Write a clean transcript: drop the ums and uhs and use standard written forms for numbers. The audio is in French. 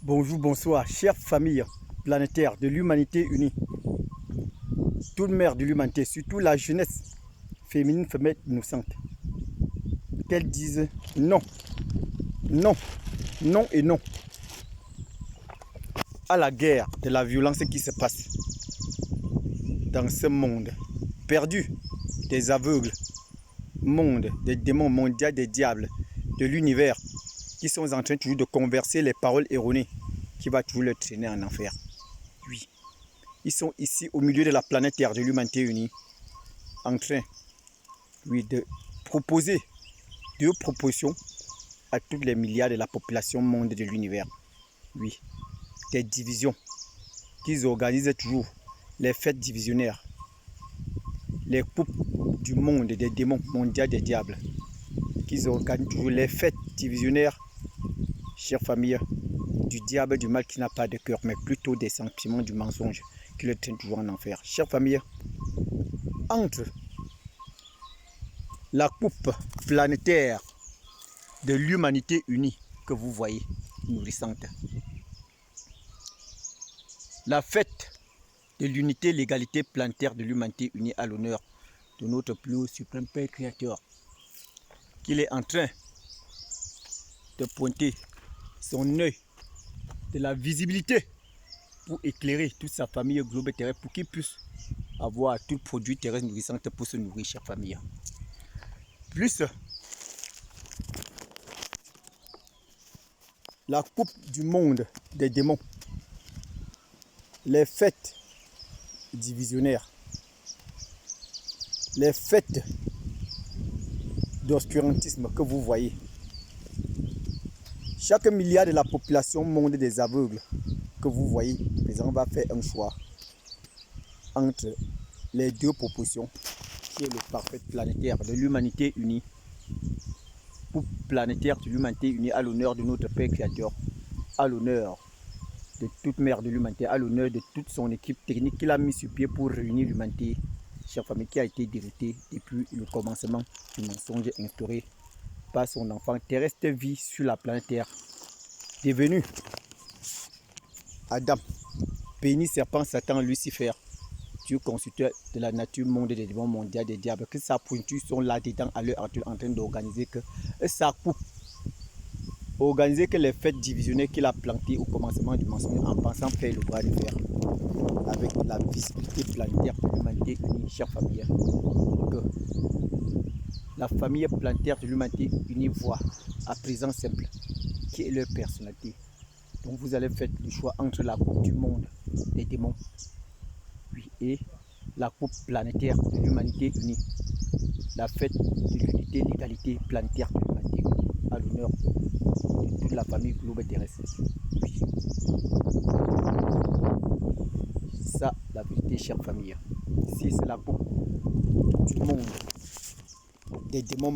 Bonjour, bonsoir, chère famille planétaire de l'humanité unie. Toute mère de l'humanité, surtout la jeunesse féminine, femelle innocente. Qu'elles disent non, non, non et non à la guerre de la violence qui se passe dans ce monde perdu des aveugles, monde des démons mondiaux, des diables, de l'univers qui sont en train toujours de converser les paroles erronées qui va toujours le traîner en enfer. Oui, ils sont ici au milieu de la planète Terre, de l'humanité unie, en train, oui, de proposer deux propositions à tous les milliards de la population monde de l'univers. Oui, des divisions qu'ils organisent toujours, les fêtes divisionnaires, les coupes du monde des démons mondiaux des diables, qu'ils organisent toujours les fêtes divisionnaires, chère famille, du diable, du mal qui n'a pas de cœur, mais plutôt des sentiments du mensonge qui le traînent toujours en enfer. Chère famille, entre la coupe planétaire de l'humanité unie que vous voyez nourrissante, la fête de l'unité, l'égalité planétaire de l'humanité unie à l'honneur de notre plus haut suprême Père Créateur, qu'il est en train de pointer son œil de la visibilité pour éclairer toute sa famille globe terrestre, pour qu'il puisse avoir tout produit terrestre nourrissant pour se nourrir, chère famille. Plus la coupe du monde des démons, les fêtes divisionnaires, les fêtes d'obscurantisme que vous voyez. Chaque milliard de la population monde des aveugles que vous voyez présent va faire un choix entre les deux propositions, qui est le parfait planétaire de l'humanité unie, pour planétaire de l'humanité unie à l'honneur de notre Père Créateur, à l'honneur de toute mère de l'humanité, à l'honneur de toute son équipe technique qu'il a mis sur pied pour réunir l'humanité, chère famille, qui a été déritée depuis le commencement du mensonge instauré par son enfant terrestre vie sur la planète Terre, devenu Adam, béni serpent Satan Lucifer, Dieu constructeur de la nature, monde des démons mondiaux des diables, que sa pointure sont là-dedans à l'heure actuelle en train d'organiser que ça coupe. Organiser que les fêtes divisionnaires qu'il a plantées au commencement du mensonge en pensant faire le bras de fer avec la visibilité planétaire de l'humanité unie, chère famille, que la famille planétaire de l'humanité unie voit à présent simple qui est leur personnalité. Donc vous allez faire le choix entre la coupe du monde des démons, oui, et la coupe planétaire de l'humanité unie, la fête de l'unité, l'égalité planétaire de l'humanité unie, à l'honneur de toute la famille globe terrestre. Oui. Ça, la vérité, chère famille. Si c'est la coupe du monde des démons